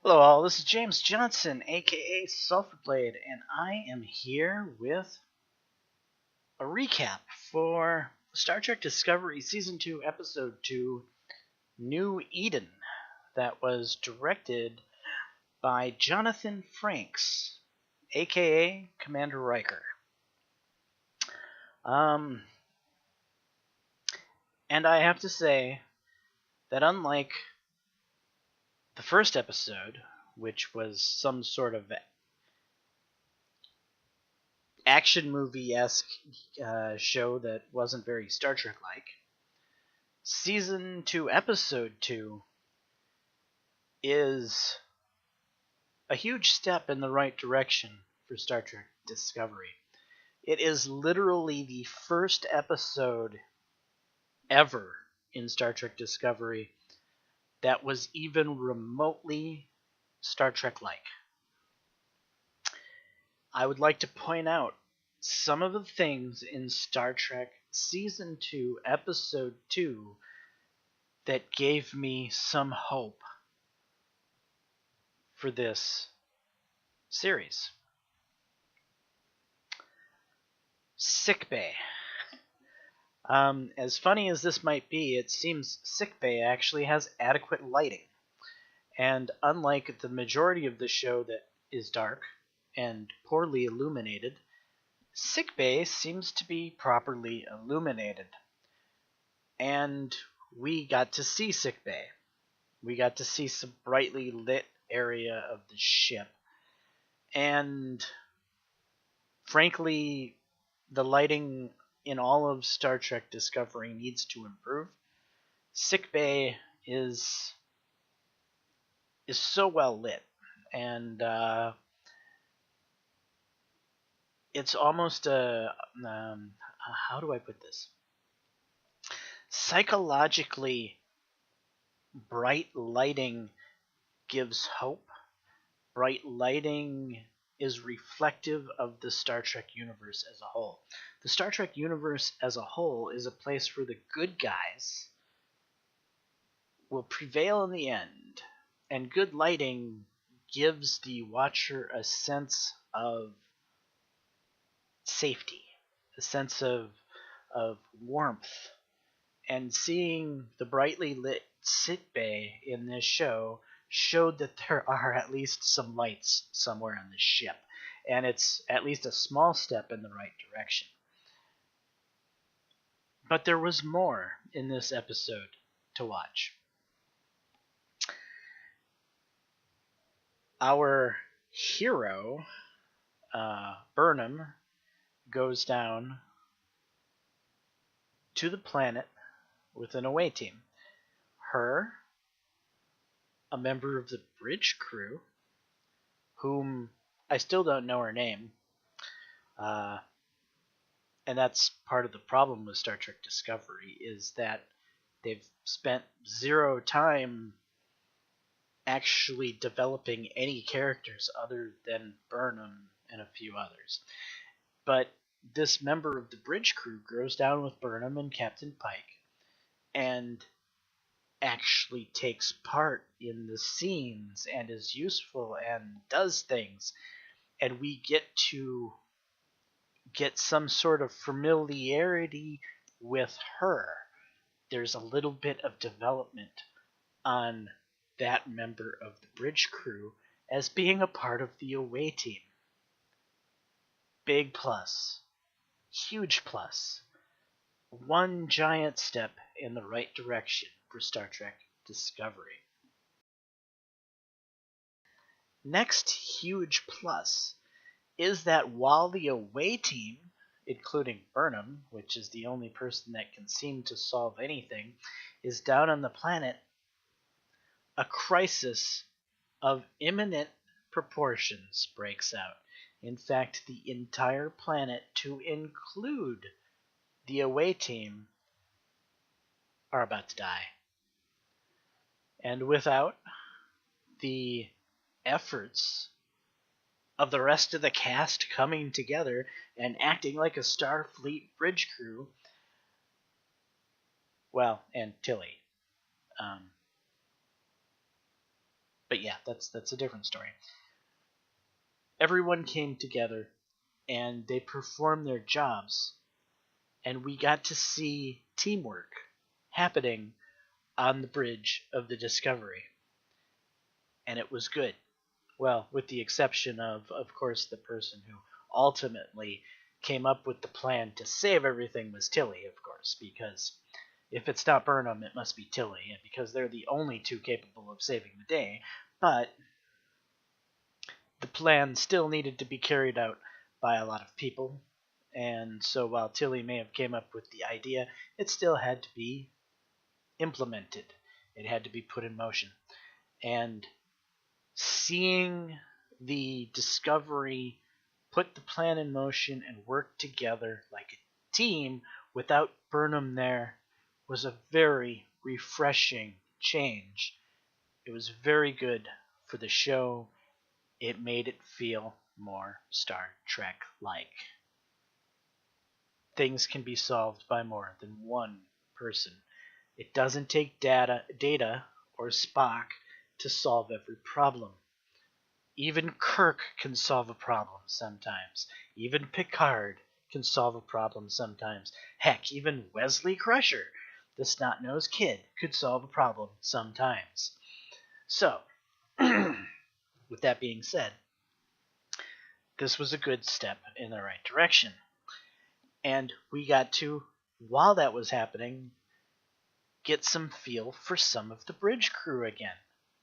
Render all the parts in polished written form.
Hello all, this is James Johnson, aka Sulfurblade, and I am here with a recap for Star Trek Discovery Season 2, Episode 2, New Eden, that was directed by Johnathan Franks, aka Commander Riker. And I have to say that unlike the first episode, which was some sort of action movie-esque show that wasn't very Star Trek-like, Season 2, Episode 2 is a huge step in the right direction for Star Trek Discovery. It is literally the first episode ever in Star Trek Discovery that was even remotely Star Trek-like. I would like to point out some of the things in Star Trek Season 2, Episode 2 that gave me some hope for this series. Sickbay. As funny as this might be, it seems sickbay actually has adequate lighting. And unlike the majority of the show that is dark and poorly illuminated, sickbay seems to be properly illuminated. And we got to see sickbay. We got to see some brightly lit area of the ship. And frankly, the lighting in all of Star Trek Discovery needs to improve. Sickbay is so well lit, and it's almost a how do I put this? Psychologically, bright lighting gives hope. Bright lighting is reflective of the Star Trek universe as a whole. The Star Trek universe as a whole is a place where the good guys will prevail in the end, and good lighting gives the watcher a sense of safety, a sense of warmth. And seeing the brightly lit sickbay in this show showed that there are at least some lights somewhere on the ship, and it's at least a small step in the right direction. But there was more in this episode to watch. Our hero, Burnham, goes down to the planet with an away team. Her, a member of the bridge crew, whom I still don't know her name, and that's part of the problem with Star Trek Discovery, is that they've spent zero time actually developing any characters other than Burnham and a few others. But this member of the bridge crew goes down with Burnham and Captain Pike and actually takes part in the scenes and is useful and does things, and we get to get some sort of familiarity with her. There's a little bit of development on that member of the bridge crew as being a part of the away team. Big plus. Huge plus. One giant step in the right direction for Star Trek Discovery. Next huge plus is that while the away team, including Burnham, which is the only person that can seem to solve anything, is down on the planet, a crisis of imminent proportions breaks out. In fact, the entire planet, to include the away team, are about to die. And without the efforts of the rest of the cast coming together and acting like a Starfleet bridge crew, well, and Tilly, But yeah, that's a different story. Everyone came together and they performed their jobs, and we got to see teamwork happening on the bridge of the Discovery, and it was good. Well, with the exception of course, the person who ultimately came up with the plan to save everything was Tilly, of course, because if it's not Burnham, it must be Tilly, and because they're the only two capable of saving the day. But the plan still needed to be carried out by a lot of people, and so while Tilly may have came up with the idea, it still had to be implemented. It had to be put in motion. And seeing the Discovery put the plan in motion and work together like a team without Burnham there was a very refreshing change. It was very good for the show. It made it feel more Star Trek like. Things can be solved by more than one person. It doesn't take Data or Spock to solve every problem. Even Kirk can solve a problem sometimes. Even Picard can solve a problem sometimes. Heck, even Wesley Crusher, the snot-nosed kid, could solve a problem sometimes. So, with that being said, this was a good step in the right direction. And we got to, while that was happening, get some feel for some of the bridge crew again.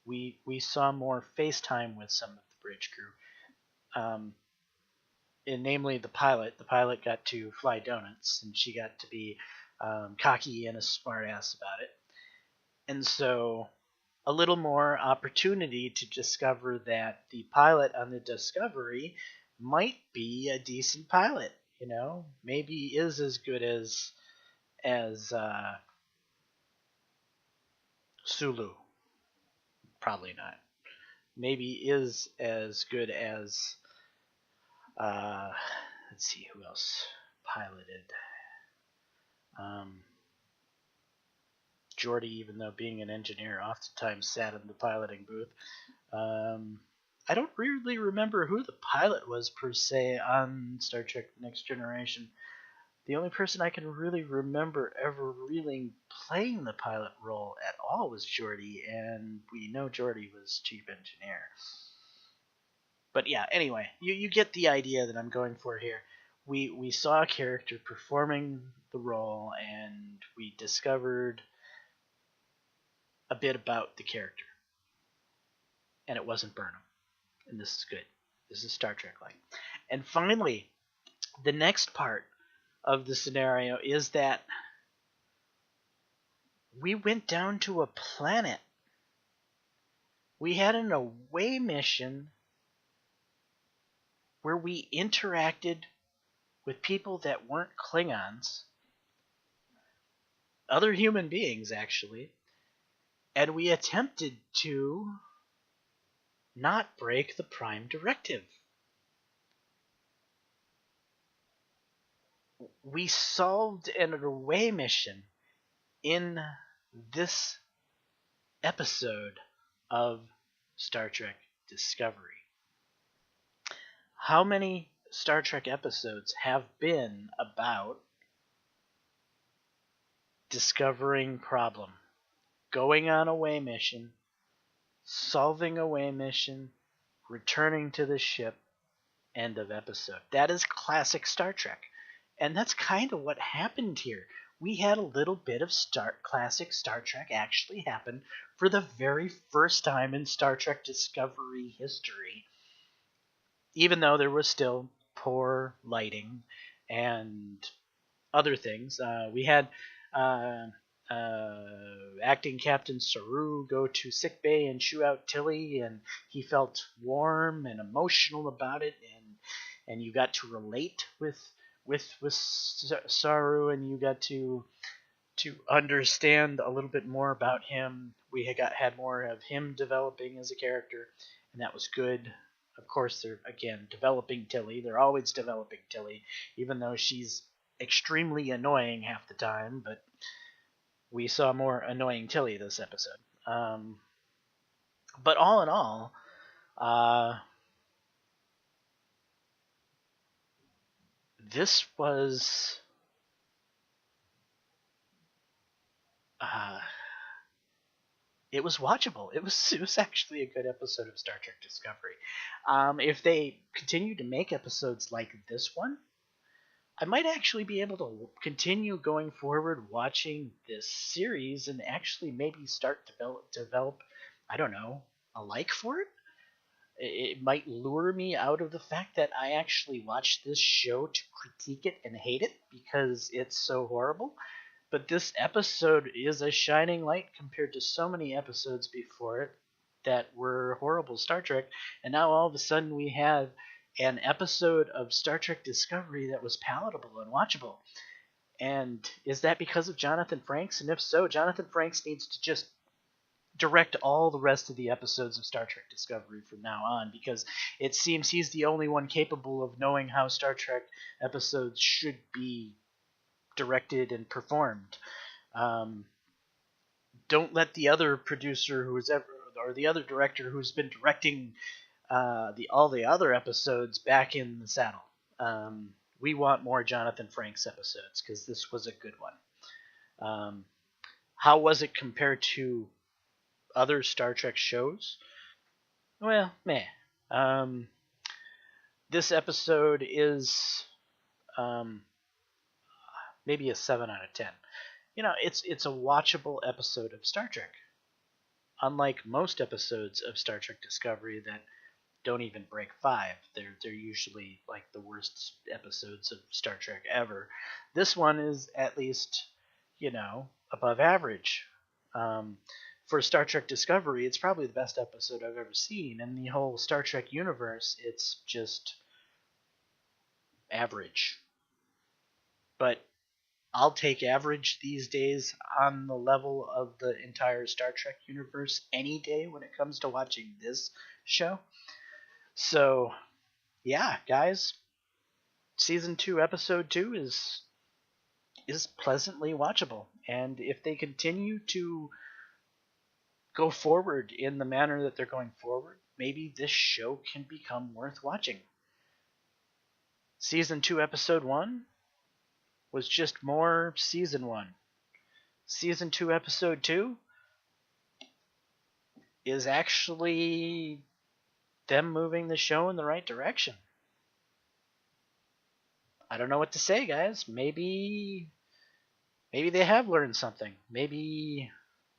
We saw more FaceTime with some of the bridge crew. And namely the pilot. The pilot got to fly donuts, and she got to be cocky and a smartass about it. And so a little more opportunity to discover that the pilot on the Discovery might be a decent pilot. You know, maybe is as good as Sulu. Probably not. Maybe is as good as let's see who else piloted. Geordi, even though being an engineer, oftentimes sat in the piloting booth. I don't really remember who the pilot was per se on Star Trek Next Generation. The only person I can really remember ever really playing the pilot role at all was Geordi, and we know Geordi was chief engineer. But yeah, anyway, you get the idea that I'm going for here. We saw a character performing the role, and we discovered a bit about the character. And it wasn't Burnham. And this is good. This is Star Trek-like. And finally, the next part of the scenario is that we went down to a planet. We had an away mission where we interacted with people that weren't Klingons, other human beings actually, and we attempted to not break the Prime Directive. We solved an away mission in this episode of Star Trek Discovery. How many Star Trek episodes have been about discovering problem, going on away mission, solving away mission, returning to the ship, end of episode? That is classic Star Trek. And that's kind of what happened here. We had a little bit of classic Star Trek actually happen for the very first time in Star Trek Discovery history. Even though there was still poor lighting and other things. We had acting Captain Saru go to sickbay and shoo out Tilly, and he felt warm and emotional about it, and you got to relate with Saru, and you got to understand a little bit more about him. We had more of him developing as a character, and that was good. Of course, they're again developing Tilly. They're always developing Tilly, even though she's extremely annoying half the time. But we saw more annoying Tilly this episode. But all in all, this was uh, it was watchable. It was actually a good episode of Star Trek Discovery. If they continue to make episodes like this one, I might actually be able to continue going forward watching this series and actually maybe start develop I don't know, a like for it. It might lure me out of the fact that I actually watched this show to critique it and hate it because it's so horrible. But this episode is a shining light compared to so many episodes before it that were horrible Star Trek. And now all of a sudden we have an episode of Star Trek Discovery that was palatable and watchable. And is that because of Johnathan Franks? And if so, Johnathan Franks needs to just direct all the rest of the episodes of Star Trek Discovery from now on, because it seems he's the only one capable of knowing how Star Trek episodes should be directed and performed. Um, don't let the other producer who's ever, or the other director who's been directing all the other episodes back in the saddle. We want more Johnathan Franks episodes because this was a good one. How was it compared to other Star Trek shows? Well, meh. This episode is maybe a 7 out of 10. It's a watchable episode of Star Trek. Unlike most episodes of Star Trek Discovery that don't even break 5, they're usually like the worst episodes of Star Trek ever. This one is at least, above average. For Star Trek Discovery, it's probably the best episode I've ever seen. In the whole Star Trek universe, it's just average. But I'll take average these days on the level of the entire Star Trek universe any day when it comes to watching this show. So, yeah, guys, season 2, episode 2 is pleasantly watchable, and if they continue to go forward in the manner that they're going forward, maybe this show can become worth watching. Season 2, episode 1 was just more season 1. Season 2, episode 2 is actually them moving the show in the right direction. I don't know what to say, guys. Maybe they have learned something. Maybe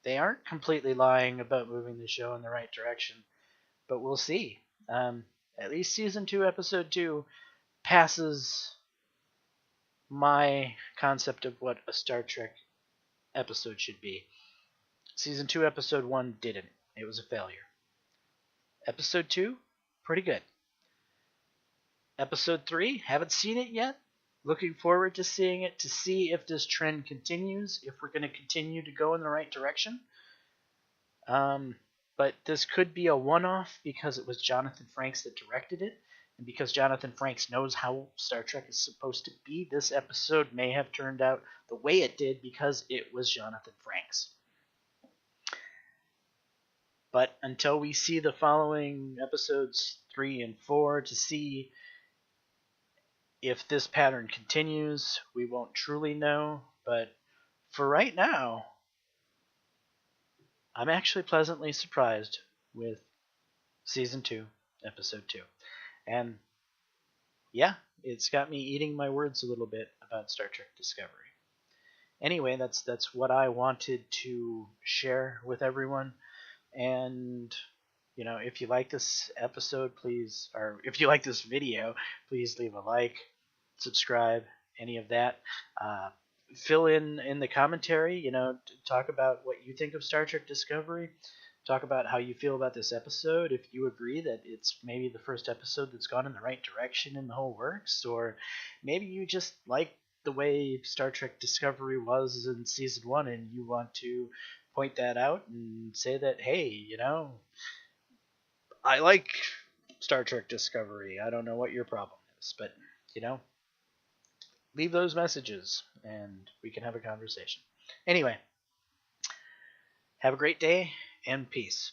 they aren't completely lying about moving the show in the right direction. But we'll see. At least season 2, episode 2 passes my concept of what a Star Trek episode should be. Season 2, episode 1 didn't. It was a failure. Episode 2, pretty good. Episode 3, haven't seen it yet. Looking forward to seeing it to see if this trend continues, if we're going to continue to go in the right direction. But this could be a one-off because it was Johnathan Franks that directed it, and because Johnathan Franks knows how Star Trek is supposed to be, this episode may have turned out the way it did because it was Johnathan Franks. But until we see the following episodes 3 and 4 to see if this pattern continues, we won't truly know. But for right now, I'm actually pleasantly surprised with season 2, episode 2. And yeah, it's got me eating my words a little bit about Star Trek Discovery. Anyway, that's what I wanted to share with everyone. And if you like this episode, please, or if you like this video, please leave a like, subscribe, any of that. Fill in the commentary, talk about what you think of Star Trek Discovery. Talk about how you feel about this episode, if you agree that it's maybe the first episode that's gone in the right direction in the whole works, or maybe you just like the way Star Trek Discovery was in season 1 and you want to point that out and say that, hey, I like Star Trek Discovery. I don't know what your problem is, but, leave those messages and we can have a conversation. Anyway, have a great day and peace.